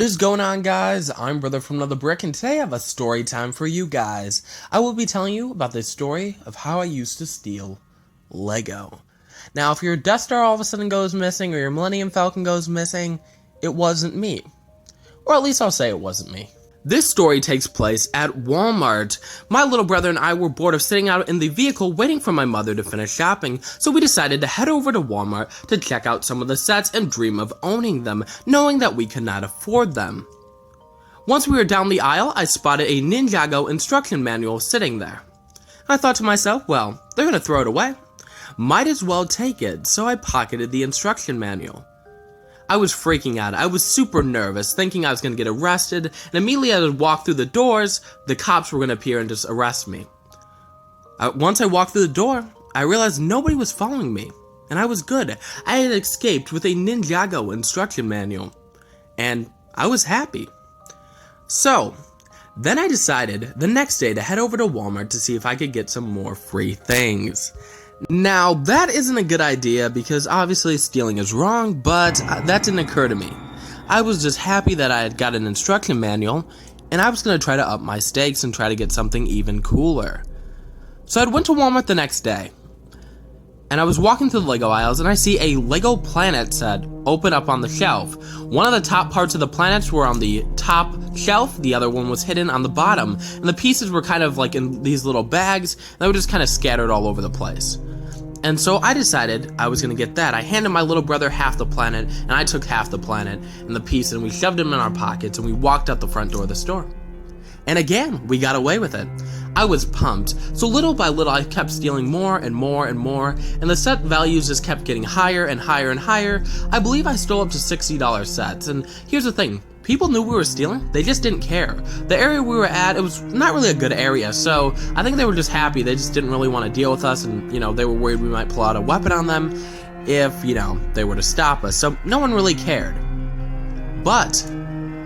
What is going on, guys? I'm Brother from Another Brick, and today I have a story time for you guys. I will be telling you about the story of how I used to steal Lego. Now, if your Death Star all of a sudden goes missing, or your Millennium Falcon goes missing, it wasn't me. Or at least I'll say it wasn't me. This story takes place at Walmart. My little brother and I were bored of sitting out in the vehicle waiting for my mother to finish shopping, so we decided to head over to Walmart to check out some of the sets and dream of owning them, knowing that we could not afford them. Once we were down the aisle, I spotted a Ninjago instruction manual sitting there. I thought to myself, well, they're gonna throw it away. Might as well take it, so I pocketed the instruction manual. I was freaking out. I was super nervous, thinking I was going to get arrested, and immediately as I walked through the doors, the cops were going to appear and just arrest me. Once I walked through the door, I realized nobody was following me, and I was good. I had escaped with a Ninjago instruction manual, and I was happy. So, then I decided the next day to head over to Walmart to see if I could get some more free things. Now, that isn't a good idea because obviously stealing is wrong, but that didn't occur to me. I was just happy that I had got an instruction manual, and I was going to try to up my stakes and try to get something even cooler. So I went to Walmart the next day, and I was walking through the Lego aisles, and I see a Lego Planet set open up on the shelf. One of the top parts of the planets were on the top shelf, the other one was hidden on the bottom, and the pieces were kind of like in these little bags, and they were just kind of scattered all over the place. And so I decided I was going to get that. I handed my little brother half the planet, and I took half the planet and the piece, and we shoved them in our pockets, and we walked out the front door of the store. And again, we got away with it. I was pumped, so little by little I kept stealing more and more and more, and the set values just kept getting higher and higher and higher. I believe I stole up to $60 sets, and here's the thing. People knew we were stealing, they just didn't care. The area we were at, it was not really a good area, so I think they were just happy. They just didn't really want to deal with us, and, they were worried we might pull out a weapon on them if, they were to stop us, so no one really cared. But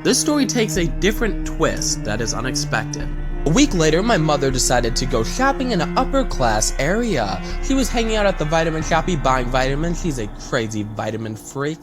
this story takes a different twist that is unexpected. A week later, my mother decided to go shopping in an upper class area. She was hanging out at the vitamin shoppy buying vitamins. She's a crazy vitamin freak.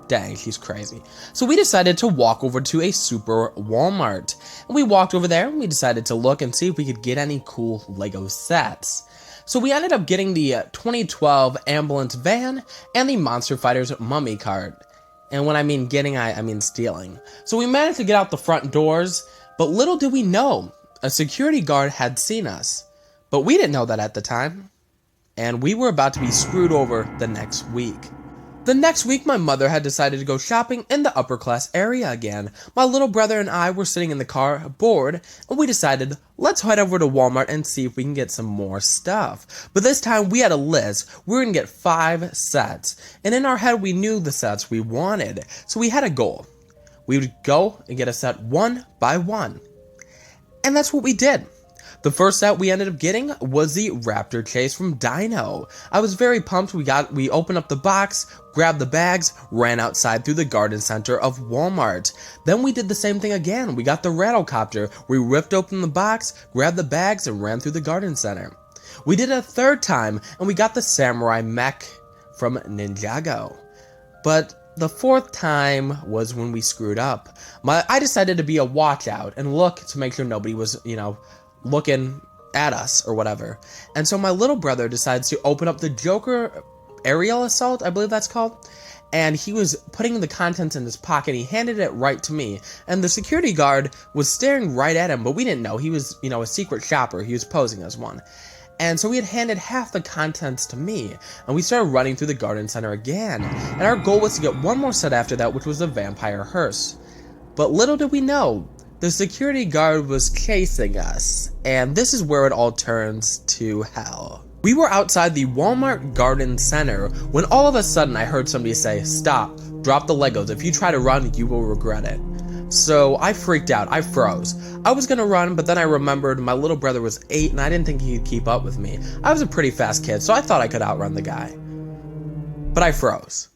Dang, she's crazy. So we decided to walk over to a super Walmart. And we walked over there and we decided to look and see if we could get any cool Lego sets. So we ended up getting the 2012 ambulance van and the Monster Fighters mummy cart. And when I mean getting, I mean stealing. So we managed to get out the front doors, but little did we know, a security guard had seen us. But we didn't know that at the time. And we were about to be screwed over the next week. The next week, my mother had decided to go shopping in the upper class area again. My little brother and I were sitting in the car, bored, and we decided, let's head over to Walmart and see if we can get some more stuff. But this time, we had a list. We were going to get 5 sets, and in our head, we knew the sets we wanted. So we had a goal. We would go and get a set one by one. And that's what we did. The first set we ended up getting was the Raptor Chase from Dino. I was very pumped. We opened up the box, grabbed the bags, ran outside through the garden center of Walmart. Then we did the same thing again. We got the Rattlecopter. We ripped open the box, grabbed the bags, and ran through the garden center. We did it a third time, and we got the Samurai Mech from Ninjago. But the fourth time was when we screwed up. I decided to be a watch out and look to make sure nobody was, looking at us or whatever. And so my little brother decides to open up the Joker aerial assault, I believe that's called. And he was putting the contents in his pocket. He handed it right to me. And the security guard was staring right at him, but we didn't know. He was, a secret shopper. He was posing as one. And so he had handed half the contents to me. And we started running through the garden center again. And our goal was to get one more set after that, which was the vampire hearse. But little did we know, the security guard was chasing us, and this is where it all turns to hell. We were outside the Walmart Garden Center when all of a sudden I heard somebody say, "Stop, drop the Legos. If you try to run, you will regret it." So I freaked out, I froze. I was gonna run, but then I remembered my little brother was 8 and I didn't think he could keep up with me. I was a pretty fast kid, so I thought I could outrun the guy. But I froze.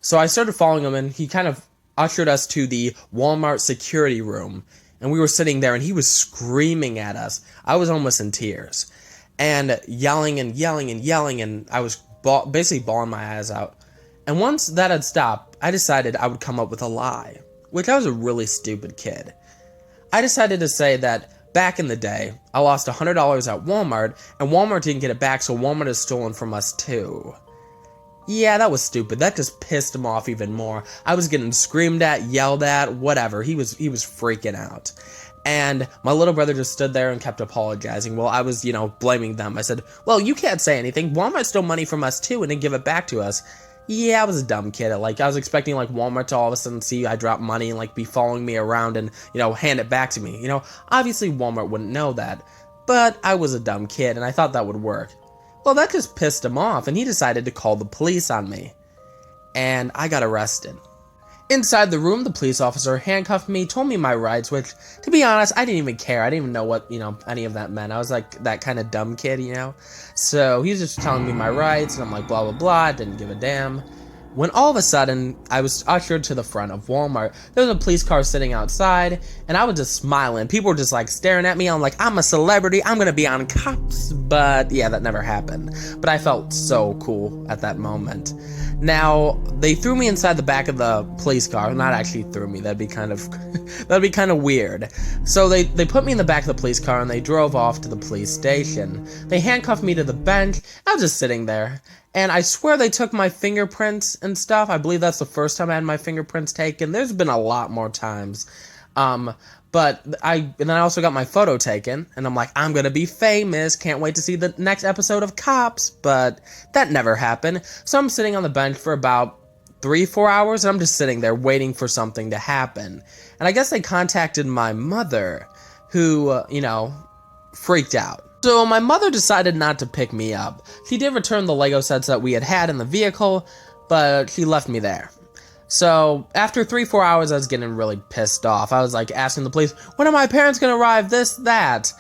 So I started following him and he kind of ushered us to the Walmart security room, and we were sitting there and he was screaming at us. I was almost in tears and yelling and yelling and yelling, and I was basically bawling my eyes out. And once that had stopped, I decided I would come up with a lie. which I was a really stupid kid. I decided to say that back in the day, I lost $100 at Walmart, and Walmart didn't get it back, so Walmart has stolen from us too. Yeah, that was stupid. That just pissed him off even more. I was getting screamed at, yelled at, whatever. He was freaking out. And my little brother just stood there and kept apologizing. Well, I was, blaming them. I said, well, you can't say anything. Walmart stole money from us too and didn't give it back to us. Yeah, I was a dumb kid. I was expecting, Walmart to all of a sudden see I dropped money and, be following me around and, hand it back to me. Obviously Walmart wouldn't know that. But I was a dumb kid and I thought that would work. Well, that just pissed him off and he decided to call the police on me. And I got arrested. Inside the room, the police officer handcuffed me, told me my rights, which, to be honest, I didn't even care. I didn't even know what, any of that meant. I was like that kind of dumb kid, So he was just telling me my rights, and I'm like, blah, blah, blah. I didn't give a damn. When all of a sudden, I was ushered to the front of Walmart. There was a police car sitting outside, and I was just smiling. People were just, staring at me. I'm like, I'm a celebrity. I'm going to be on Cops. But, yeah, that never happened. But I felt so cool at that moment. Now, they threw me inside the back of the police car. Not actually threw me. That'd be kind of weird. So they put me in the back of the police car and they drove off to the police station. They handcuffed me to the bench. I was just sitting there. And I swear they took my fingerprints and stuff. I believe that's the first time I had my fingerprints taken. There's been a lot more times. But then I also got my photo taken, and I'm like, I'm gonna be famous, can't wait to see the next episode of Cops, but that never happened. So I'm sitting on the bench for about 3-4 hours, and I'm just sitting there waiting for something to happen. And I guess they contacted my mother, who, freaked out. So my mother decided not to pick me up. She did return the Lego sets that we had in the vehicle, but she left me there. So, after 3-4 hours, I was getting really pissed off. I was, asking the police, when are my parents gonna arrive, this, that?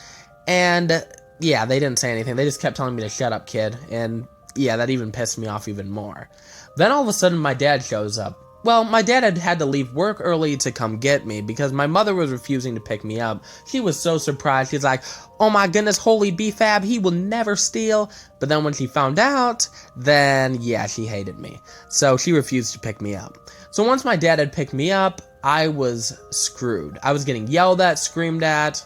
And, yeah, they didn't say anything. They just kept telling me to shut up, kid. And, yeah, that even pissed me off even more. Then, all of a sudden, my dad shows up. Well, my dad had to leave work early to come get me because my mother was refusing to pick me up. She was so surprised. She's like, oh my goodness, holy BFAB, he will never steal. But then when she found out, then, yeah, she hated me. So, she refused to pick me up. So once my dad had picked me up, I was screwed. I was getting yelled at, screamed at.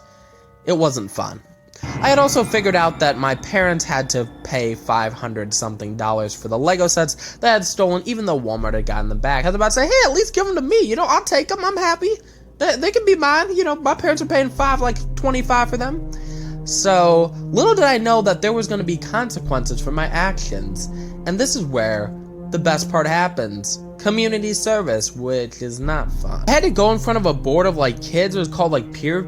It wasn't fun. I had also figured out that my parents had to pay $500-something for the Lego sets that I had stolen, even though Walmart had gotten them back. I was about to say, hey, at least give them to me. I'll take them. I'm happy. They can be mine. My parents are paying $25 for them. So little did I know that there was going to be consequences for my actions. And this is where the best part happens. Community service, which is not fun. I had to go in front of a board of kids. It was called peer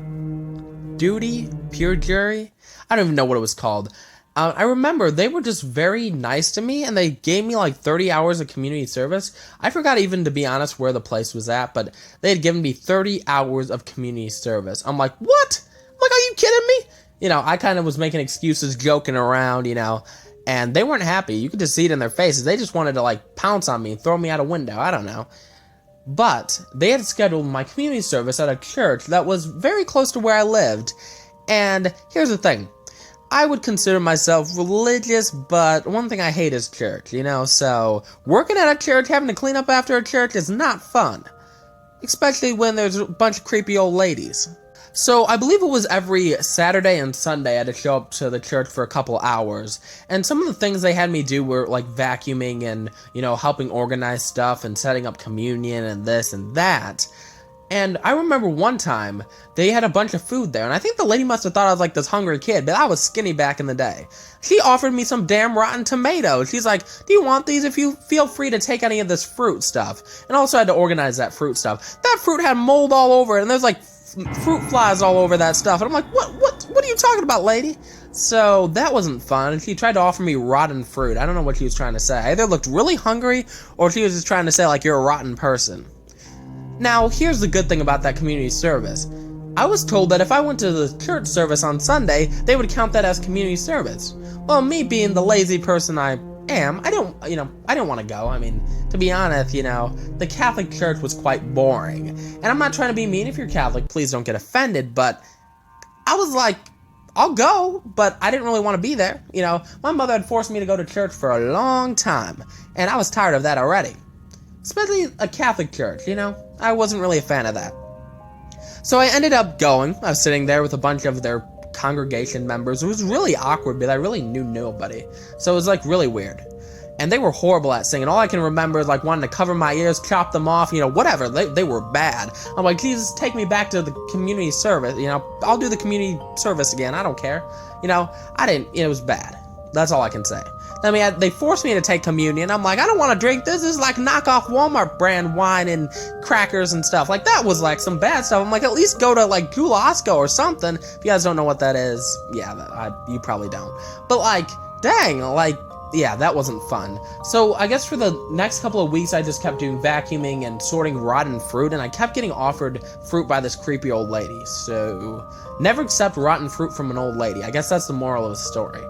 jury. I don't even know what it was called. I remember they were just very nice to me and they gave me 30 hours of community service. I forgot even, to be honest, where the place was at, but they had given me 30 hours of community service. I'm like, what? I'm like, are you kidding me? I kind of was making excuses, joking around, and they weren't happy. You could just see it in their faces. They just wanted to pounce on me and throw me out a window. I don't know. But they had scheduled my community service at a church that was very close to where I lived. And here's the thing. I would consider myself religious, but one thing I hate is church, So working at a church, having to clean up after a church is not fun. Especially when there's a bunch of creepy old ladies. So I believe it was every Saturday and Sunday I had to show up to the church for a couple hours. And some of the things they had me do were vacuuming and, helping organize stuff and setting up communion and this and that. And I remember one time they had a bunch of food there. And I think the lady must have thought I was this hungry kid, but I was skinny back in the day. She offered me some damn rotten tomatoes. She's like, do you want these? If you feel free to take any of this fruit stuff. And also I had to organize that fruit stuff. That fruit had mold all over it. And there's fruit flies all over that stuff. And I'm like, what are you talking about, lady? So that wasn't fun. She tried to offer me rotten fruit. I don't know what she was trying to say. I either looked really hungry or she was just trying to say you're a rotten person. Now, here's the good thing about that community service. I was told that if I went to the church service on Sunday, they would count that as community service. Well, me being the lazy person I am, I don't want to go. I mean, to be honest, the Catholic Church was quite boring. And I'm not trying to be mean. If you're Catholic, please don't get offended, but I was like, I'll go, but I didn't really want to be there. My mother had forced me to go to church for a long time, and I was tired of that already. especially a Catholic church, you know? I wasn't really a fan of that. So I ended up going. I was sitting there with a bunch of their congregation members. It was really awkward, but I really knew nobody. So it was like really weird. And they were horrible at singing. All I can remember is like wanting to cover my ears, chop them off, you know, whatever. They were bad. I'm like, Jesus, take me back to the community service. You know, I'll do the community service again. I don't care. You know, it was bad. That's all I can say. I mean, they forced me to take communion. I'm like, I don't want to drink this. This is like knockoff Walmart brand wine and crackers and stuff. Like, that was like some bad stuff. I'm like, at least go to like Gulasco or something. If you guys don't know what that is, yeah, you probably don't. But like, dang, like, yeah, that wasn't fun. So I guess for the next couple of weeks, I just kept doing vacuuming and sorting rotten fruit, and I kept getting offered fruit by this creepy old lady. So never accept rotten fruit from an old lady. I guess that's the moral of the story.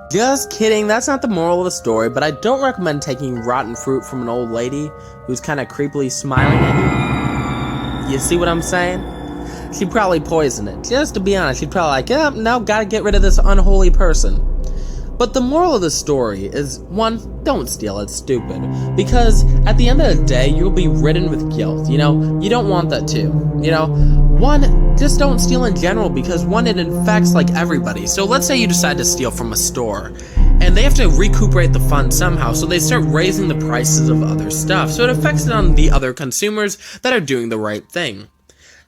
Just kidding, that's not the moral of the story, but I don't recommend taking rotten fruit from an old lady who's kind of creepily smiling at you. You see what I'm saying? She'd probably poison it. Just to be honest, she'd probably like, yeah, no, gotta get rid of this unholy person. But the moral of the story is, one, don't steal, it's stupid. Because at the end of the day, you'll be ridden with guilt, you know? You don't want that too, you know? One, just don't steal in general, because one, it infects like everybody. So let's say you decide to steal from a store, and they have to recuperate the funds somehow, so they start raising the prices of other stuff. So it affects it on the other consumers that are doing the right thing.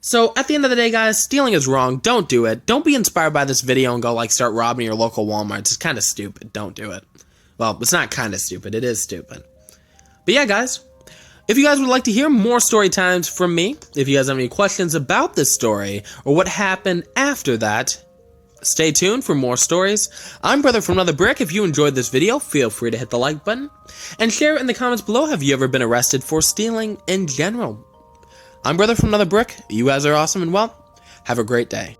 So, at the end of the day, guys, stealing is wrong. Don't do it. Don't be inspired by this video and go, like, start robbing your local Walmart. It's kind of stupid. Don't do it. Well, it's not kind of stupid. It is stupid. But yeah, guys, if you guys would like to hear more story times from me, if you guys have any questions about this story or what happened after that, stay tuned for more stories. I'm Brother from Another Brick. If you enjoyed this video, feel free to hit the like button and share it in the comments below. Have you ever been arrested for stealing in general? I'm Brother from Another Brick. You guys are awesome and well, have a great day.